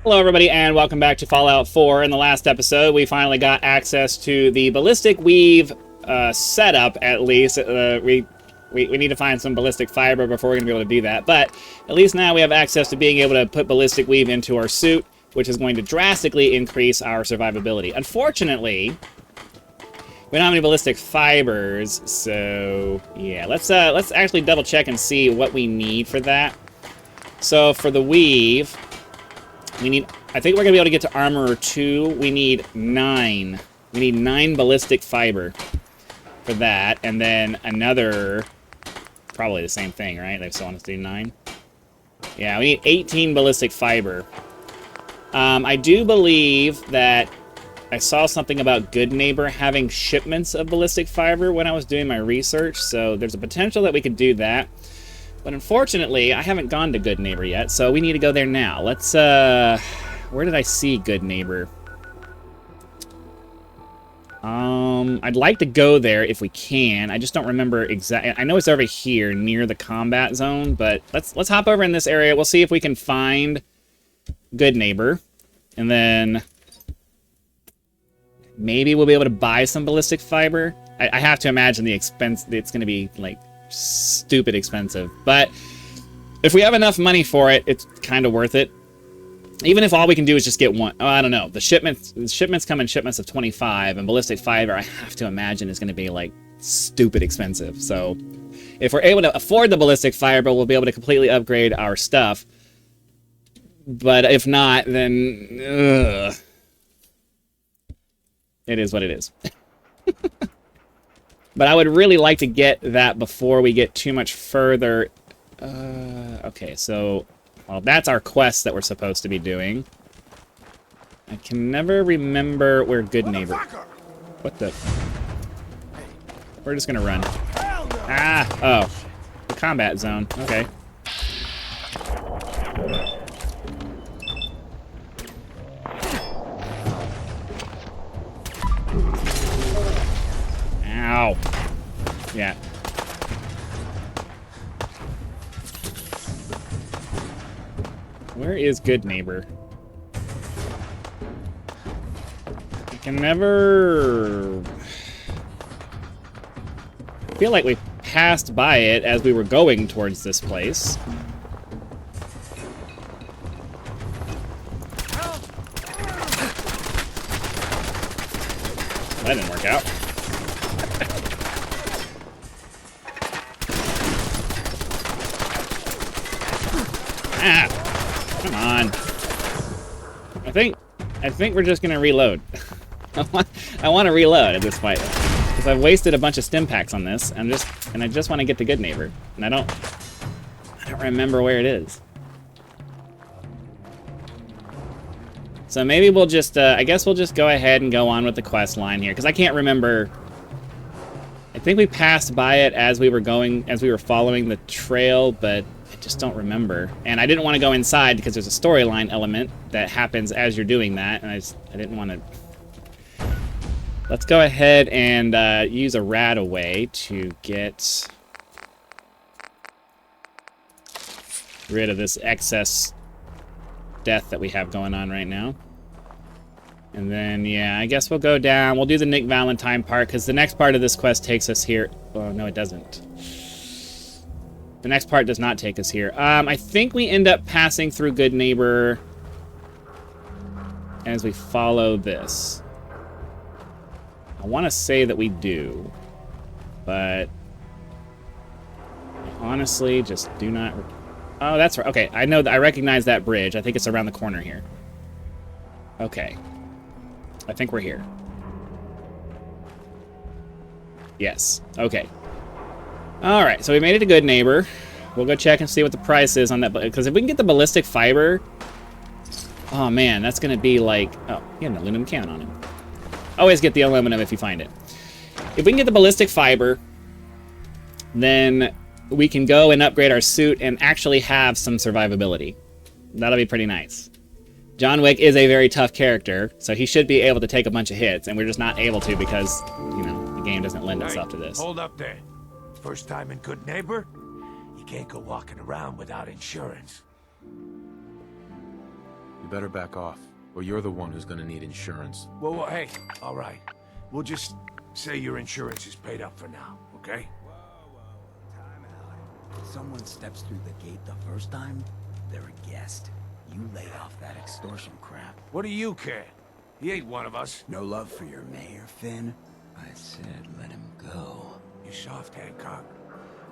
Hello everybody and welcome back to Fallout 4. In the last episode, we finally got access to the ballistic weave setup, at least. We need to find some ballistic fiber before we're going to be able to do that. But at least now we have access to being able to put ballistic weave into our suit, which is going to drastically increase our survivability. Unfortunately, we don't have any ballistic fibers, so yeah, let's actually double check and see what we need for that. So for the weave, we need, I think we're gonna be able to get to Armorer 2. We need 9. We need 9 ballistic fiber for that, and then another, probably the same thing, right? They still want us to do 9. Yeah, we need 18 ballistic fiber. I do believe that I saw something about Good Neighbor having shipments of ballistic fiber when I was doing my research, so there's a potential that we could do that. But unfortunately, I haven't gone to Good Neighbor yet, so we need to go there now. Let's, where did I see Good Neighbor? I'd like to go there if we can. I just don't remember exactly. I know it's over here near the combat zone, but let's hop over in this area. We'll see if we can find Good Neighbor, and then maybe we'll be able to buy some ballistic fiber. I have to imagine the expense, it's going to be, like, stupid expensive. But if we have enough money for it, it's kind of worth it. Even if all we can do is just get one. Oh, I don't know. The shipments come in shipments of 25, and ballistic fiber, I have to imagine, is going to be, like, stupid expensive. So if we're able to afford the ballistic fiber, we'll be able to completely upgrade our stuff. But if not, then it is what it is. But I would really like to get that before we get too much further. Okay, so, well, that's our quest that we're supposed to be doing. I can never remember where Good Neighbor... What the... We're just gonna run. Ah! Oh. The combat zone. Okay. Ow. Yeah. Where is Good Neighbor? I can never... I feel like we passed by it as we were going towards this place. That didn't work out. Ah, come on. I think we're just gonna reload. I want to reload at this point because I've wasted a bunch of stim packs on this. I just want to get the Good Neighbor, and I don't remember where it is. So maybe we'll just, I guess we'll just go ahead and go on with the quest line here, because I can't remember. I think we passed by it as we were following the trail, but I just don't remember. And I didn't want to go inside because there's a storyline element that happens as you're doing that, and I didn't want to. Let's go ahead and use a rat away to get rid of this excess death that we have going on right now. And then, yeah, I guess we'll go down. We'll do the Nick Valentine part, because the next part of this quest takes us here. Oh, no, it doesn't. The next part does not take us here. I think we end up passing through Good Neighbor as we follow this. I want to say that we do, but I honestly just do not... Oh, that's right. Okay, I know that I recognize that bridge. I think it's around the corner here. Okay. I think we're here. Yes. Okay. All right, so we made it to Good Neighbor. We'll go check and see what the price is on that, because if we can get the ballistic fiber... Oh, man, that's going to be like... Oh, you have an aluminum can on it. Always get the aluminum if you find it. If we can get the ballistic fiber, then we can go and upgrade our suit and actually have some survivability. That'll be pretty nice. John Wick is a very tough character, so he should be able to take a bunch of hits, and we're just not able to because, you know, the game doesn't lend itself to this. Hold up there. First time in Good Neighbor? You can't go walking around without insurance. You better back off, or you're the one who's gonna need insurance. Well, hey, all right. We'll just say your insurance is paid up for now, okay? If someone steps through the gate the first time, they're a guest. You lay off that extortion crap. What do you care? He ain't one of us. No love for your mayor, Finn? I said let him go. You soft, Hancock.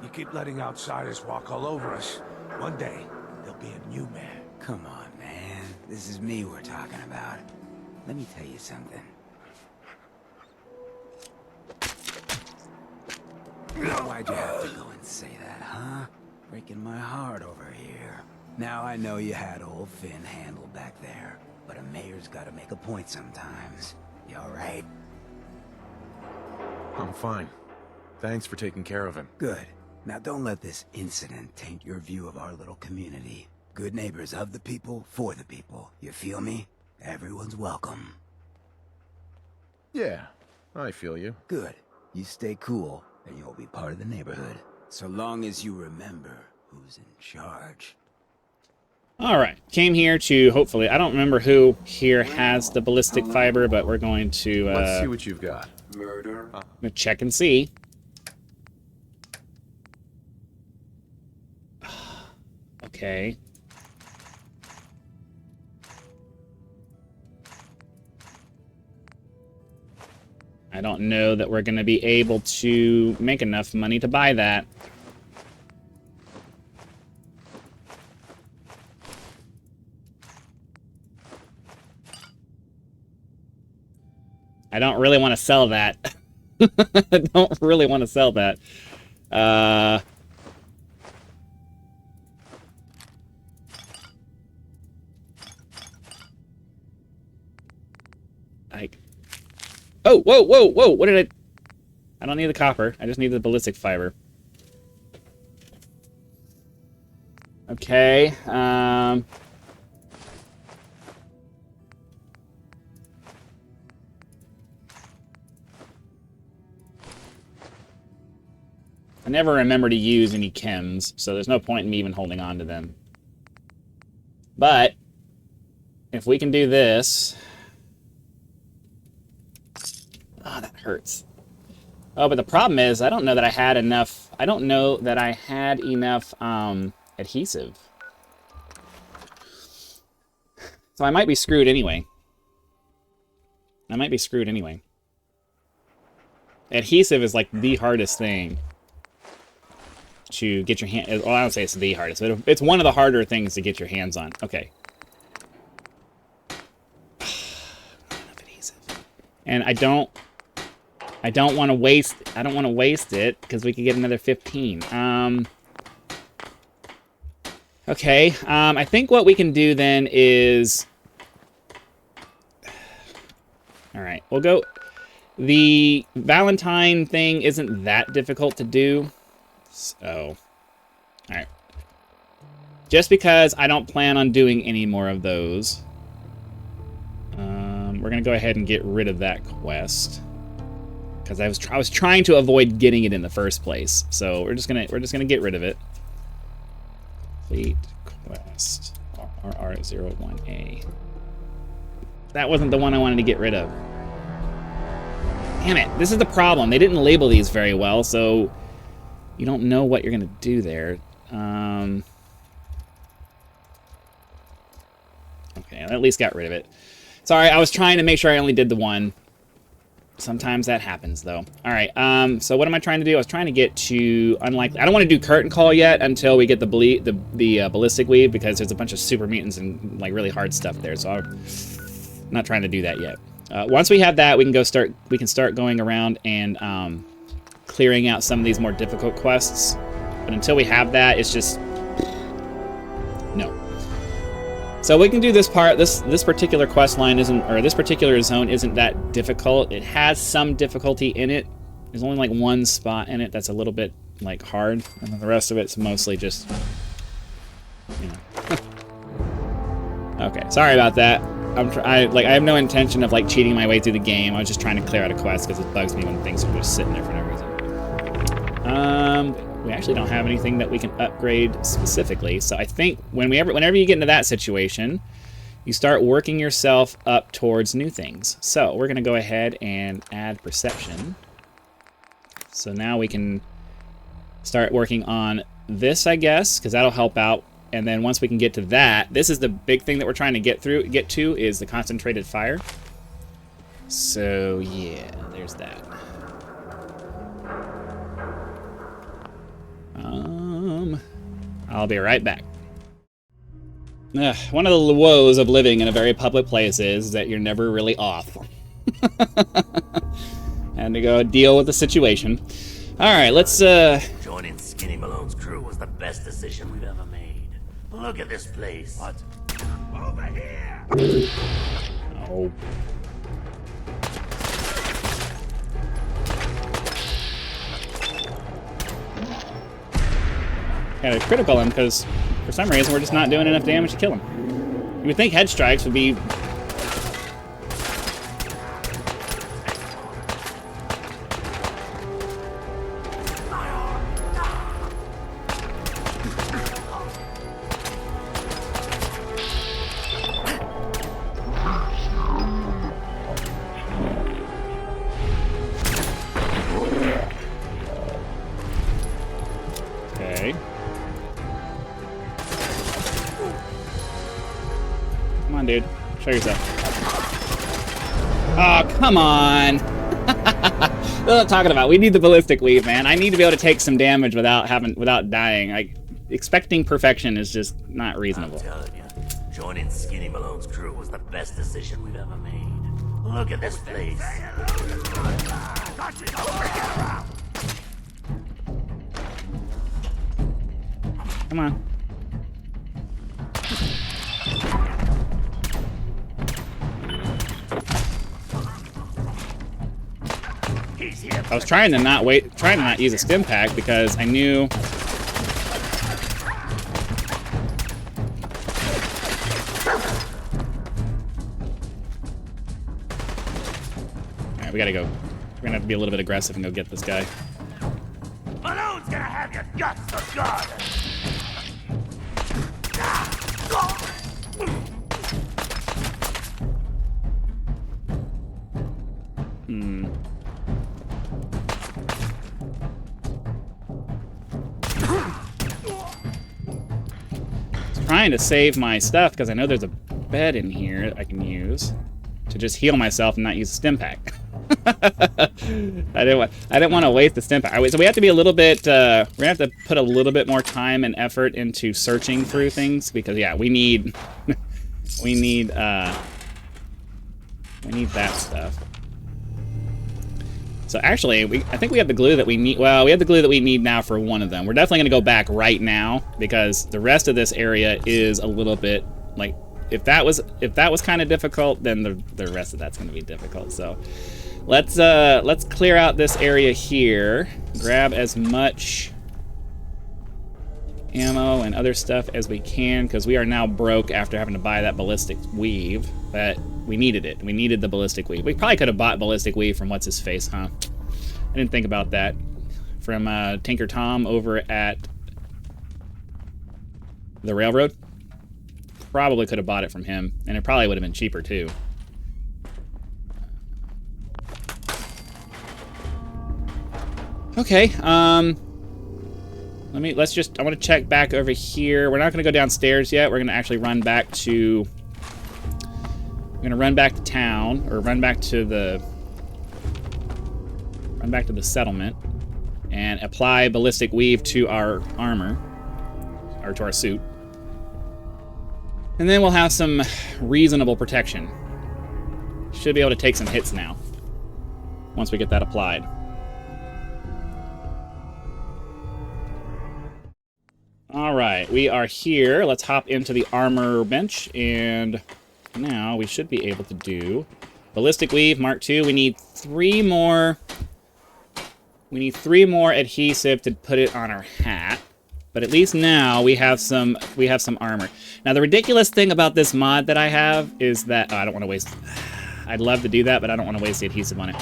You keep letting outsiders walk all over us. One day, there'll be a new mayor. Come on, man. This is me we're talking about. Let me tell you something. Why'd you have to go and say that, huh? Breaking my heart over here. Now I know you had old Finn handled back there, but a mayor's gotta make a point sometimes. You alright? I'm fine. Thanks for taking care of him. Good. Now don't let this incident taint your view of our little community. Good neighbors of the people, for the people. You feel me? Everyone's welcome. Yeah, I feel you. Good. You stay cool, and you'll be part of the neighborhood. So long as you remember who's in charge. All right, came here to hopefully. I don't remember who here has the ballistic fiber, but we're going to. Let's see what you've got. Murder? I'm gonna check and see. Okay. I don't know that we're going to be able to make enough money to buy that. I don't really want to sell that. I don't really want to sell that. Oh, whoa, whoa, whoa! What did I don't need the copper. I just need the ballistic fiber. Okay. I never remember to use any chems, so there's no point in me even holding on to them. But if we can do this... Oh, that hurts. Oh, but the problem is, I don't know that I had enough... I don't know that I had enough adhesive. So I might be screwed anyway. I might be screwed anyway. Adhesive is like the hardest thing to get your hand... Well, I don't say it's the hardest, but it's one of the harder things to get your hands on. Okay. Enough adhesive. And I don't want to waste... I don't want to waste it, because we could get another 15. Okay. I think what we can do then is... Alright, we'll go... The Valentine thing isn't that difficult to do. So, alright. Just because I don't plan on doing any more of those, we're gonna go ahead and get rid of that quest because I was trying to avoid getting it in the first place. So we're just gonna get rid of it. Complete quest RR01A. That wasn't the one I wanted to get rid of. Damn it! This is the problem. They didn't label these very well, so. You don't know what you're going to do there. Okay, I at least got rid of it. Sorry, I was trying to make sure I only did the one. Sometimes that happens, though. All right, so what am I trying to do? I was trying to get to unlikely... I don't want to do curtain call yet until we get the ballistic weave, because there's a bunch of super mutants and like really hard stuff there, so I'm not trying to do that yet. Once we have that, we can start going around and... clearing out some of these more difficult quests, but until we have that, it's just no. So we can do this part. This particular quest line isn't, or this particular zone isn't that difficult. It has some difficulty in it. There's only like one spot in it that's a little bit like hard, and then the rest of it's mostly just, you know. Okay, sorry about that. I have no intention of like cheating my way through the game. I was just trying to clear out a quest because it bugs me when things are just sitting there for no reason. We actually don't have anything that we can upgrade specifically, so I think whenever you get into that situation, you start working yourself up towards new things. So we're going to go ahead and add perception. So now we can start working on this, I guess, because that'll help out. And then once we can get to that, this is the big thing that we're trying to get to is the concentrated fire. So yeah, there's that. I'll be right back. One of the woes of living in a very public place is that you're never really off. And to go deal with the situation. All right, let's Joining Skinny Malone's crew was the best decision we've ever made. Look at this place. What? Over here! Oh. Gotta critical him because for some reason we're just not doing enough damage to kill him. You would think head strikes would be... Okay. Come on, dude. Show yourself. Oh, come on. That's what I'm talking about. We need the ballistic weave, man. I need to be able to take some damage without dying. Like, expecting perfection is just not reasonable. I'm telling you, joining Skinny Malone's crew was the best decision we've ever made. Look at this place. Come on. I was trying to not use a stim pack because I knew. Alright, we gotta go. We're gonna have to be a little bit aggressive and go get this guy. Malone's gonna have your guts for God. Trying to save my stuff because I know there's a bed in here I can use to just heal myself and not use a stim pack. I didn't want to waste the stim pack. So we have to be a little bit. We're gonna have to put a little bit more time and effort into searching through things because yeah, we need we need that stuff. So actually, I think we have the glue that we need. Well, we have the glue that we need now for one of them. We're definitely going to go back right now because the rest of this area is a little bit like if that was kind of difficult, then the rest of that's going to be difficult. So let's clear out this area here. Grab as much ammo and other stuff as we can because we are now broke after having to buy that ballistic weave. But we needed it. We needed the ballistic weave. We probably could have bought ballistic weave from what's his face, huh? I didn't think about that. From Tinker Tom over at the railroad. Probably could have bought it from him, and it probably would have been cheaper too. Okay. I want to check back over here. We're not going to go downstairs yet. We're going to actually run back to. We're going to run back to town, or run back to the settlement, and apply ballistic weave to our armor, or to our suit. And then we'll have some reasonable protection. Should be able to take some hits now, once we get that applied. Alright, we are here. Let's hop into the armor bench, and now we should be able to do ballistic weave Mark II. We need 3 more. We need 3 more adhesive to put it on our hat. But at least now we have some armor. Now the ridiculous thing about this mod that I have is that I don't want to waste. I'd love to do that, but I don't want to waste the adhesive on it.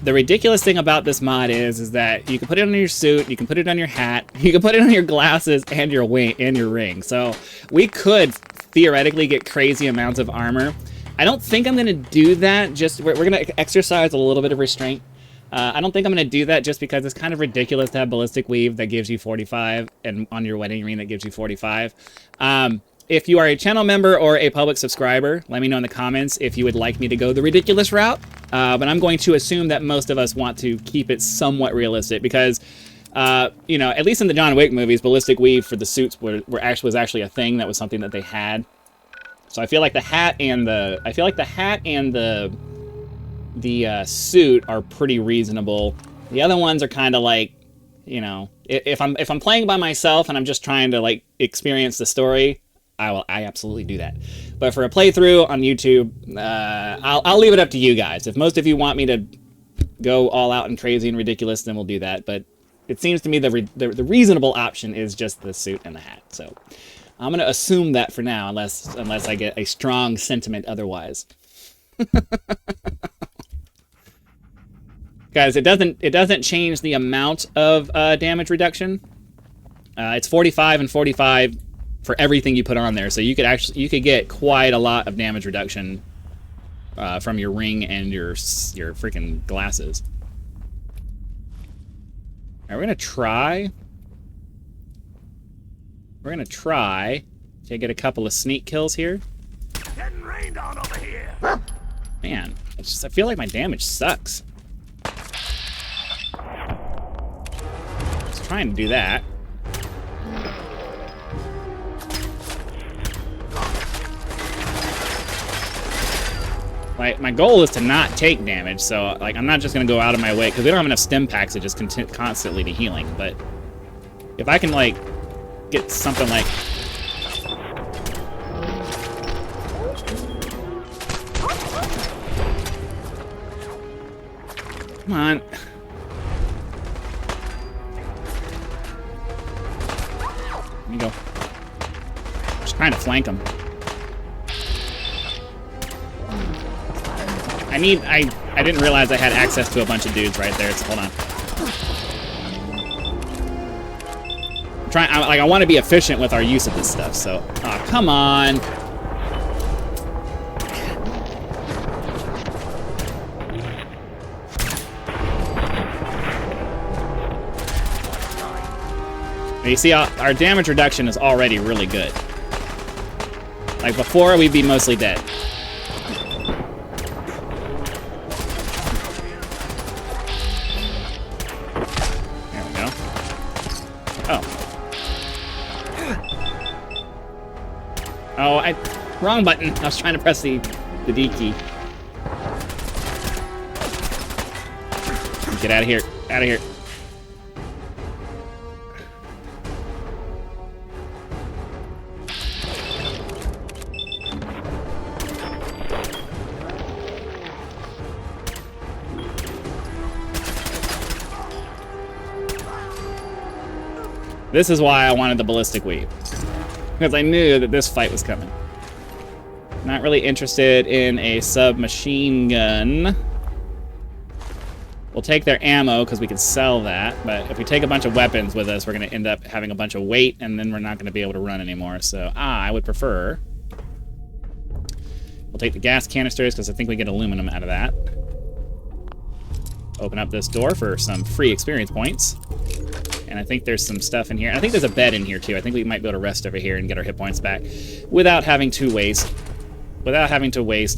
The ridiculous thing about this mod is that you can put it on your suit, you can put it on your hat, you can put it on your glasses and your ring. So we could theoretically get crazy amounts of armor. I don't think I'm going to do that. Just we're going to exercise a little bit of restraint. I don't think I'm going to do that just because it's kind of ridiculous to have ballistic weave that gives you 45 and on your wedding ring that gives you 45. If you are a channel member or a public subscriber, let me know in the comments if you would like me to go the ridiculous route. But I'm going to assume that most of us want to keep it somewhat realistic because, you know, at least in the John Wick movies, ballistic weave for the suits was actually a thing. That was something that they had. So I feel like the hat and the suit are pretty reasonable. The other ones are kind of like, you know, if I'm playing by myself and I'm just trying to like experience the story, I absolutely do that. But for a playthrough on YouTube, I'll leave it up to you guys. If most of you want me to go all out and crazy and ridiculous, then we'll do that. But it seems to me the reasonable option is just the suit and the hat. So I'm gonna assume that for now, unless I get a strong sentiment otherwise. Guys, it doesn't change the amount of damage reduction. It's 45 and 45 for everything you put on there, so you could get quite a lot of damage reduction from your ring and your freaking glasses. All right, we're gonna try to get a couple of sneak kills here. Getting rained on over here. Man, I feel like my damage sucks. Just trying to do that. My goal is to not take damage, so like I'm not just gonna go out of my way because we don't have enough stim packs to just constantly be healing. But if I can like get something like come on. Let me go. Just trying to flank him. I didn't realize I had access to a bunch of dudes right there, so hold on. I want to be efficient with our use of this stuff, so... Aw, come on! You see, our damage reduction is already really good. Like, before, we'd be mostly dead. Oh, wrong button. I was trying to press the D key. Get out of here. Out of here. This is why I wanted the ballistic weave. Because I knew that this fight was coming. Not really interested in a submachine gun. We'll take their ammo because we can sell that, but if we take a bunch of weapons with us, we're going to end up having a bunch of weight, and then we're not going to be able to run anymore. So I would prefer... We'll take the gas canisters because I think we get aluminum out of that. Open up this door for some free experience points. And I think there's some stuff in here. I think there's a bed in here too. I think we might be able to rest over here and get our hit points back without having to waste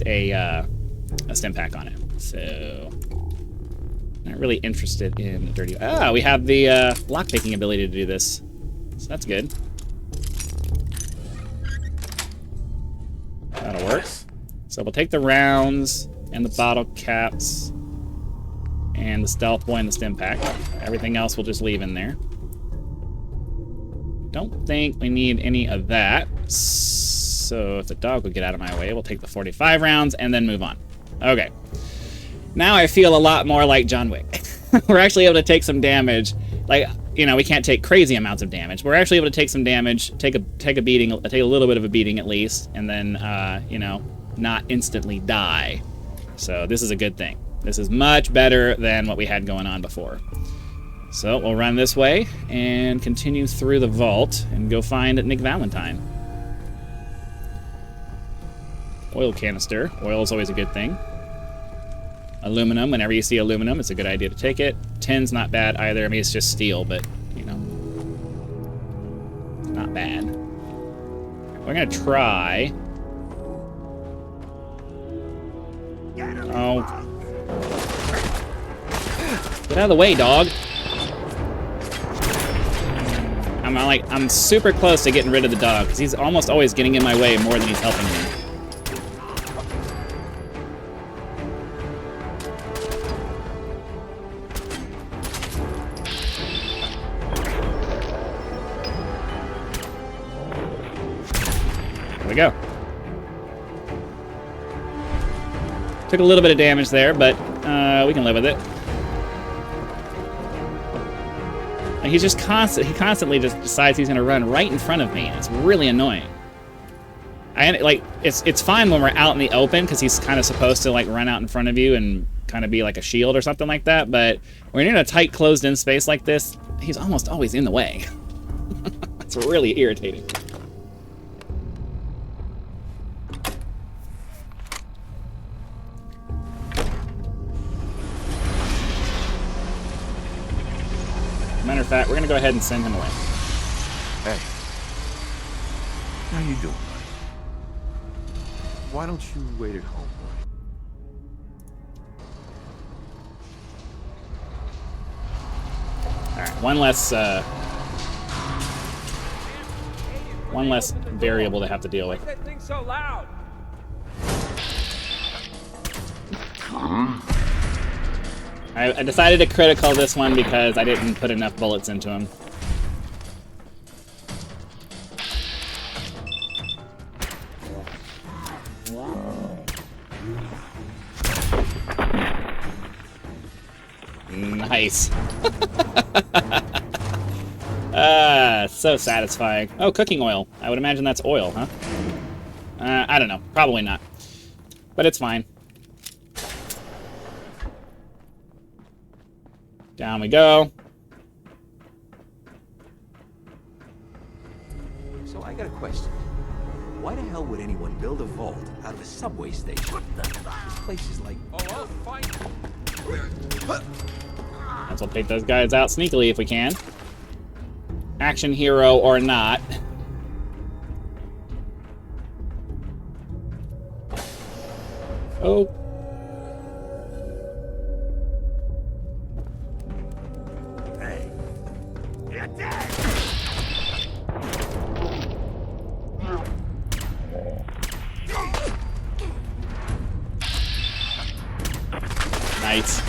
a stim pack on it. So not really interested in dirty. Ah, we have the lockpicking ability to do this, so that's good. That'll work. So we'll take the rounds and the bottle caps and the stealth boy and the stim pack. Everything else we'll just leave in there. Don't think we need any of that. So if the dog would get out of my way, we'll take the 45 rounds and then move on. Okay. Now I feel a lot more like John Wick. We're actually able to take some damage. Like, you know, we can't take crazy amounts of damage. We're actually able to take some damage, take a beating, take a little bit of a beating at least, and then, you know, not instantly die. So this is a good thing. This is much better than what we had going on before. So we'll run this way and continue through the vault and go find Nick Valentine. Oil canister. Oil is always a good thing. Aluminum. Whenever you see aluminum, it's a good idea to take it. Tin's not bad either. I mean, it's just steel, but, you know, not bad. We're going to try... Oh. Get out of the way, dog. I'm super close to getting rid of the dog, because he's almost always getting in my way more than he's helping me. There we go. Took a little bit of damage there, but we can live with it. Like, he's just he constantly just decides he's gonna run right in front of me, and it's really annoying. It's fine when we're out in the open, because he's kind of supposed to like run out in front of you and kind of be like a shield or something like that, but when you're in a tight, closed-in space like this, he's almost always in the way. It's really irritating. Matter of fact, we're gonna go ahead and send him away. Hey. How you doing, buddy? Why don't you wait at home, boy? Alright, one less variable to have to deal with. That thing so loud. I decided to critical this one because I didn't put enough bullets into him. Nice. So satisfying. Oh, cooking oil. I would imagine that's oil, huh? I don't know. Probably not. But it's fine. Down we go. So I got a question. Why the hell would anyone build a vault out of a subway station? This place is like... Oh, I'll fight. Let's take those guys out sneakily if we can. Action hero or not. Oh. Hey, you're dead. Nice.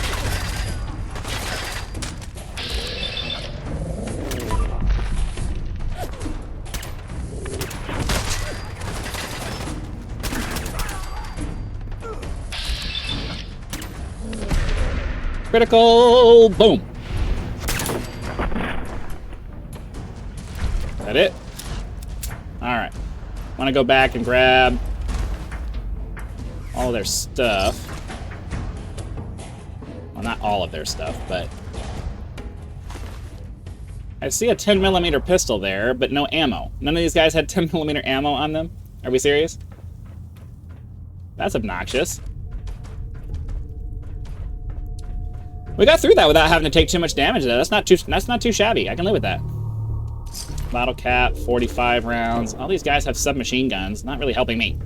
Critical! Boom! Is that it? Alright. Want to go back and grab all their stuff. Well, not all of their stuff, but... I see a 10mm pistol there, but no ammo. None of these guys had 10mm ammo on them? Are we serious? That's obnoxious. We got through that without having to take too much damage, though. That's not too shabby. I can live with that. Bottle cap, 45 rounds. All these guys have submachine guns. Not really helping me.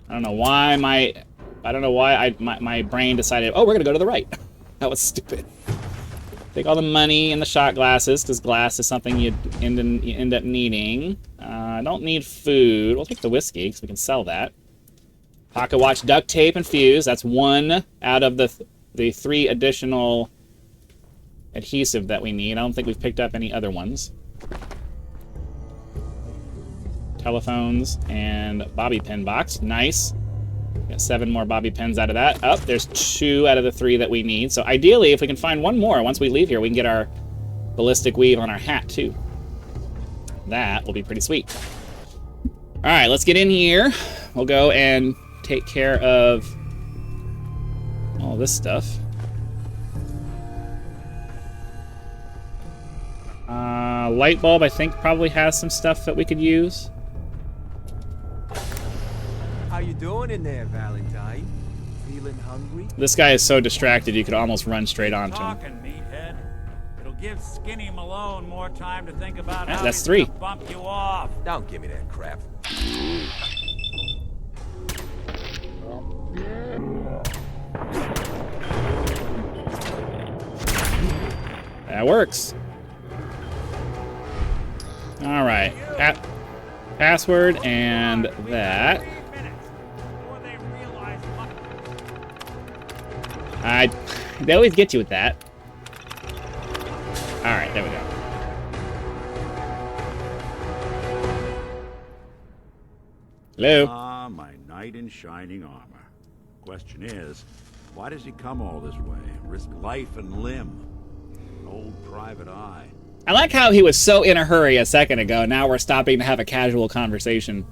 I don't know why my brain decided, oh, we're gonna go to the right. That was stupid. Take all the money and the shot glasses, because glass is something you end up needing. I don't need food. We'll take the whiskey, because we can sell that. Pocket watch, duct tape, and fuse. That's one out of the 3 additional adhesive that we need. I don't think we've picked up any other ones. Telephones and bobby pin box. Nice. Got 7 more bobby pins out of that. Oh, there's 2 out of the 3 that we need. So ideally, if we can find one more once we leave here, we can get our ballistic weave on our hat, too. That will be pretty sweet. All right, let's get in here. We'll go and take care of all this stuff. light bulb, I think, probably has some stuff that we could use. How you doing in there, Valentine? Feeling hungry? This guy is so distracted you could almost run straight onto him. Talking, meathead. It'll give Skinny Malone more time to think about how That's he's 3. gonna bump you off. Don't give me that crap. That works. All right. Password and that. They always get you with that. All right, there we go. Hello. Ah, my knight in shining armor. Question is, why does he come all this way? Risk life and limb? An old private eye. I like how he was so in a hurry a second ago. Now we're stopping to have a casual conversation.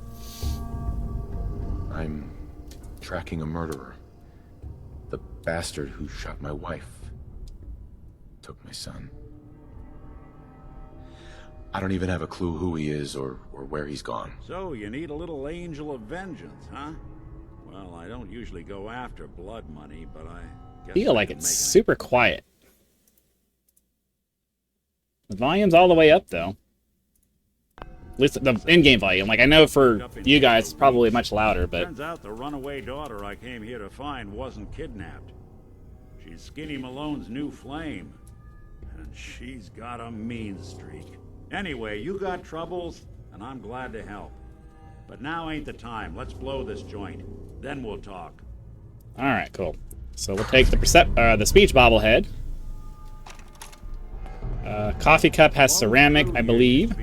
I'm tracking a murderer. The bastard who shot my wife. Took my son. I don't even have a clue who he is or where he's gone. So, you need a little angel of vengeance, huh? Well, I don't usually go after blood money, but I guess Feel like it's super quiet. The volume's all the way up, though. At least the in-game volume. Like, I know for you guys, it's probably much louder, but... Turns out the runaway daughter I came here to find wasn't kidnapped. She's Skinny Malone's new flame. And she's got a mean streak. Anyway, you got troubles, and I'm glad to help. But now ain't the time. Let's blow this joint. Then we'll talk. Alright, cool. So we'll take the speech bobblehead. Coffee cup has ceramic, I believe.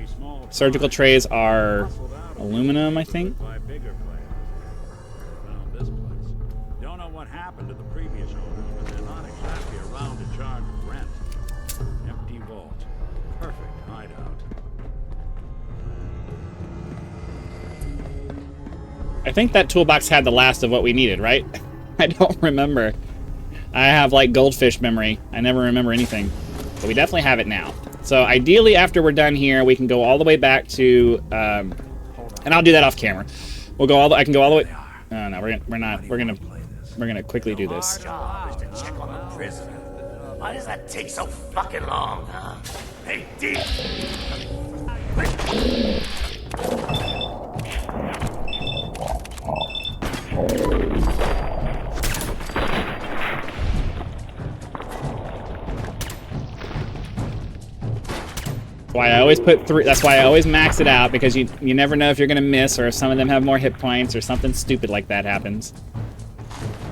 Surgical trays are aluminum, I think. Found this place. Don't know what happened to the previous owners, but they're not exactly around to charge rent. Empty vault. Perfect hideout. I think that toolbox had the last of what we needed, right? I don't remember. I have, like, goldfish memory. I never remember anything. But we definitely have it now. So ideally, after we're done here, we can go all the way back to, and I'll do that off camera. We'll go all the, I can go all the way. Oh, no, we're gonna quickly do this. Job is to check on the prisoner. Why does that take so fucking long, huh? Hey, D. Why I always put 3. That's why I always max it out, because you never know if you're gonna miss, or if some of them have more hit points, or something stupid like that happens.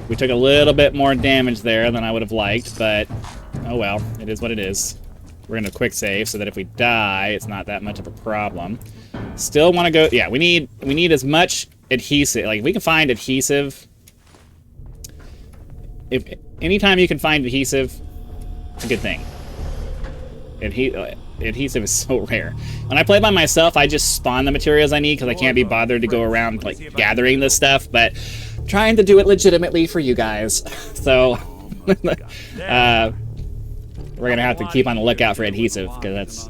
We took a little bit more damage there than I would have liked, but oh well, it is what it is. We're gonna quick save so that if we die, it's not that much of a problem. Still want to go. Yeah, we need as much adhesive. Like, if we can find adhesive. If anytime you can find adhesive, it's a good thing. Adhesive is so rare. When I play by myself, I just spawn the materials I need because I can't be bothered to go around like gathering this stuff, but I'm trying to do it legitimately for you guys. So we're gonna have to keep on the lookout for adhesive, because that's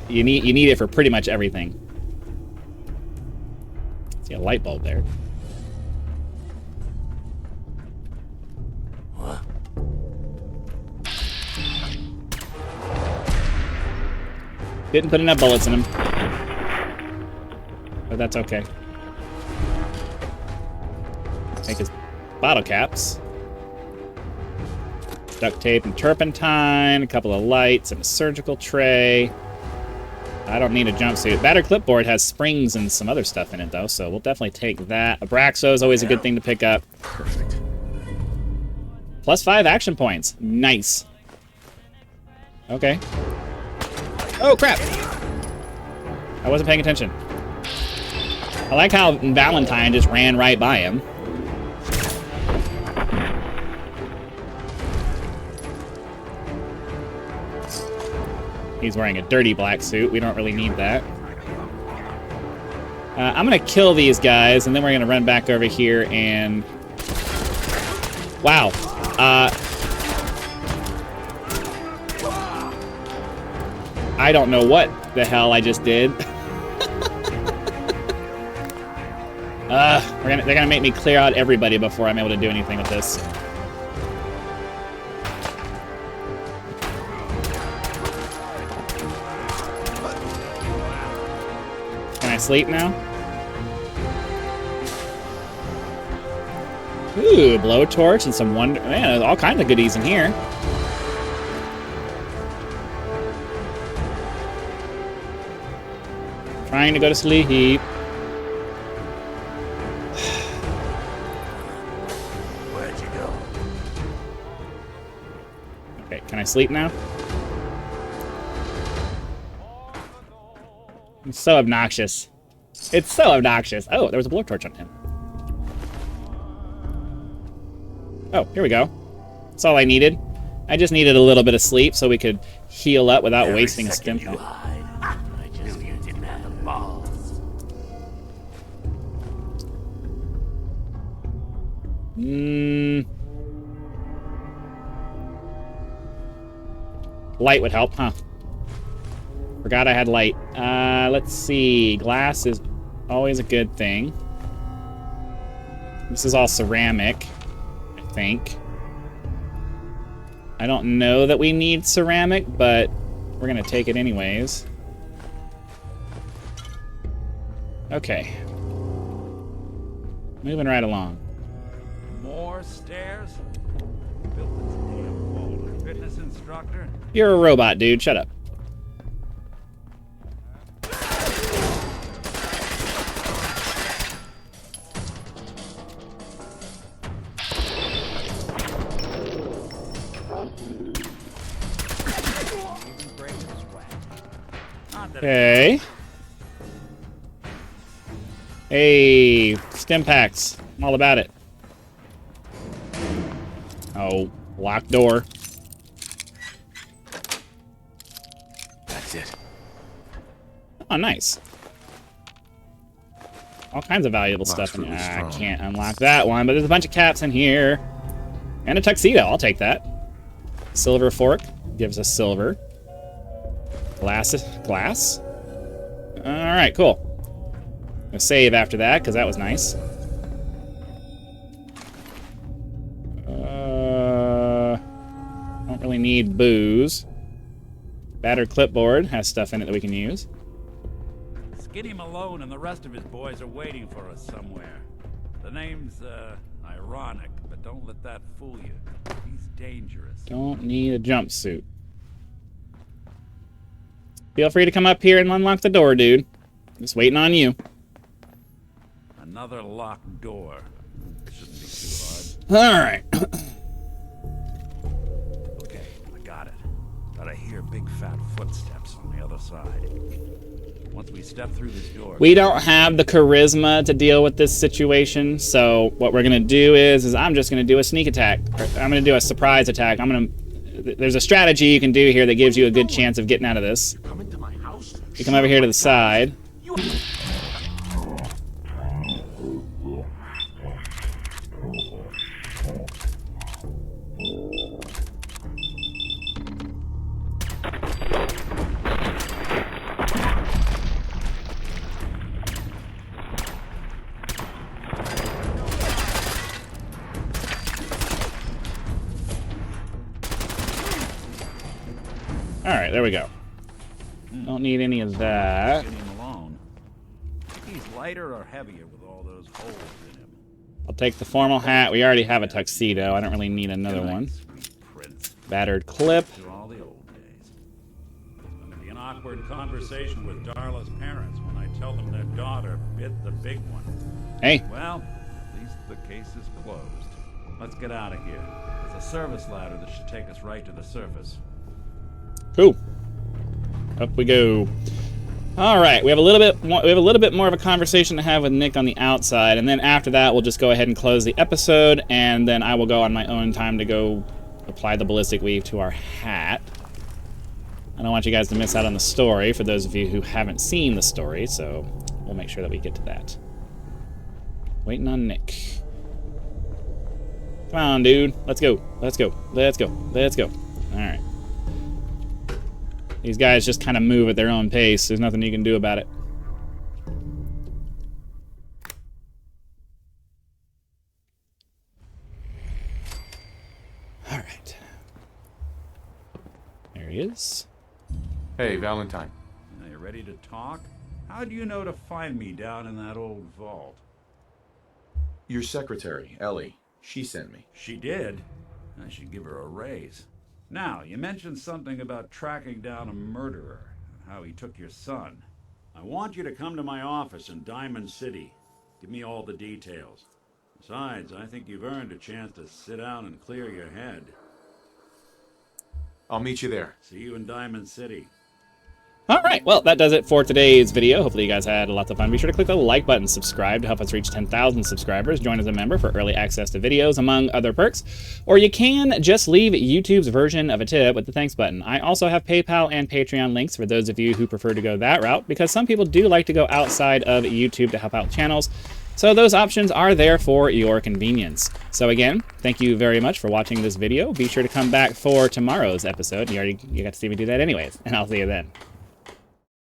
you need it for pretty much everything. See a light bulb there. Didn't put enough bullets in him. But that's okay. Take his bottle caps. Duct tape and turpentine, a couple of lights, and a surgical tray. I don't need a jumpsuit. Battered clipboard has springs and some other stuff in it, though, so we'll definitely take that. Abraxo is always a good thing to pick up. Perfect. +5 action points. Nice. Okay. Oh, crap! I wasn't paying attention. I like how Valentine just ran right by him. He's wearing a dirty black suit. We don't really need that. I'm gonna kill these guys, and then we're gonna run back over here and... Wow. I don't know what the hell I just did. They're gonna make me clear out everybody before I'm able to do anything with this. Can I sleep now? Ooh, blowtorch and some wonder. Man, there's all kinds of goodies in here. Trying to go to sleep. Where'd you go? Okay, can I sleep now? It's so obnoxious. It's so obnoxious. Oh, there was a blowtorch on him. Oh, here we go. That's all I needed. I just needed a little bit of sleep so we could heal up without Every wasting a stim second you pack. hide, I just knew you didn't have the balls. Light would help, huh? Forgot I had light. Let's see. Glass is always a good thing. This is all ceramic, I think. I don't know that we need ceramic, but we're gonna take it anyways. Okay. Moving right along. More stairs? Built this damn wall. A fitness instructor? You're a robot, dude. Shut up. Okay. Hey, stim packs. I'm all about it. Oh, locked door. That's it. Oh, nice. All kinds of valuable stuff in really here. I strong. can't unlock that one, but there's a bunch of caps in here. And a tuxedo. I'll take that. Silver fork gives us silver. Glass. All right, cool. I'll save after that because that was nice. Don't really need booze. Battered clipboard has stuff in it that we can use. Skinny Malone and the rest of his boys are waiting for us somewhere. The name's, ironic, but don't let that fool you. He's dangerous. Don't need a jumpsuit. Feel free to come up here and unlock the door, dude. Just waiting on you. Another locked door. Shouldn't be too hard. All right. Okay, I got it. But I hear big fat footsteps on the other side. Once we step through this door... We don't have the charisma to deal with this situation, so what we're gonna do is I'm just gonna do a sneak attack. I'm gonna do a surprise attack. There's a strategy you can do here that gives you a good chance of getting out of this. You come over here to the side. Alright, there we go. Don't need any of that. Skinny Malone. He's lighter or heavier with all those holes in him. I'll take the formal hat. We already have a tuxedo. I don't really need another one. Sweet prince. Battered clip. To all the old days. Gonna be an awkward conversation with Darla's parents when I tell them their daughter bit the big one. Hey. Well, at least the case is closed. Let's get out of here. There's a service ladder that should take us right to the surface. Cool. Up we go. All right, we have a little bit more of a conversation to have with Nick on the outside, and then after that, we'll just go ahead and close the episode, and then I will go on my own time to go apply the ballistic weave to our hat. I don't want you guys to miss out on the story for those of you who haven't seen the story, so we'll make sure that we get to that. Waiting on Nick. Come on, dude. Let's go. Let's go. Let's go. Let's go. All right. These guys just kind of move at their own pace. There's nothing you can do about it. All right. There he is. Hey, Valentine. Are you ready to talk? How do you know to find me down in that old vault? Your secretary, Ellie. She sent me. She did? I should give her a raise. Now, you mentioned something about tracking down a murderer, and how he took your son. I want you to come to my office in Diamond City. Give me all the details. Besides, I think you've earned a chance to sit down and clear your head. I'll meet you there. See you in Diamond City. All right, well, that does it for today's video. Hopefully you guys had lots of fun. Be sure to click the like button, subscribe to help us reach 10,000 subscribers, join as a member for early access to videos, among other perks. Or you can just leave YouTube's version of a tip with the thanks button. I also have PayPal and Patreon links for those of you who prefer to go that route, because some people do like to go outside of YouTube to help out channels. So those options are there for your convenience. So again, thank you very much for watching this video. Be sure to come back for tomorrow's episode. You got to see me do that anyways, and I'll see you then.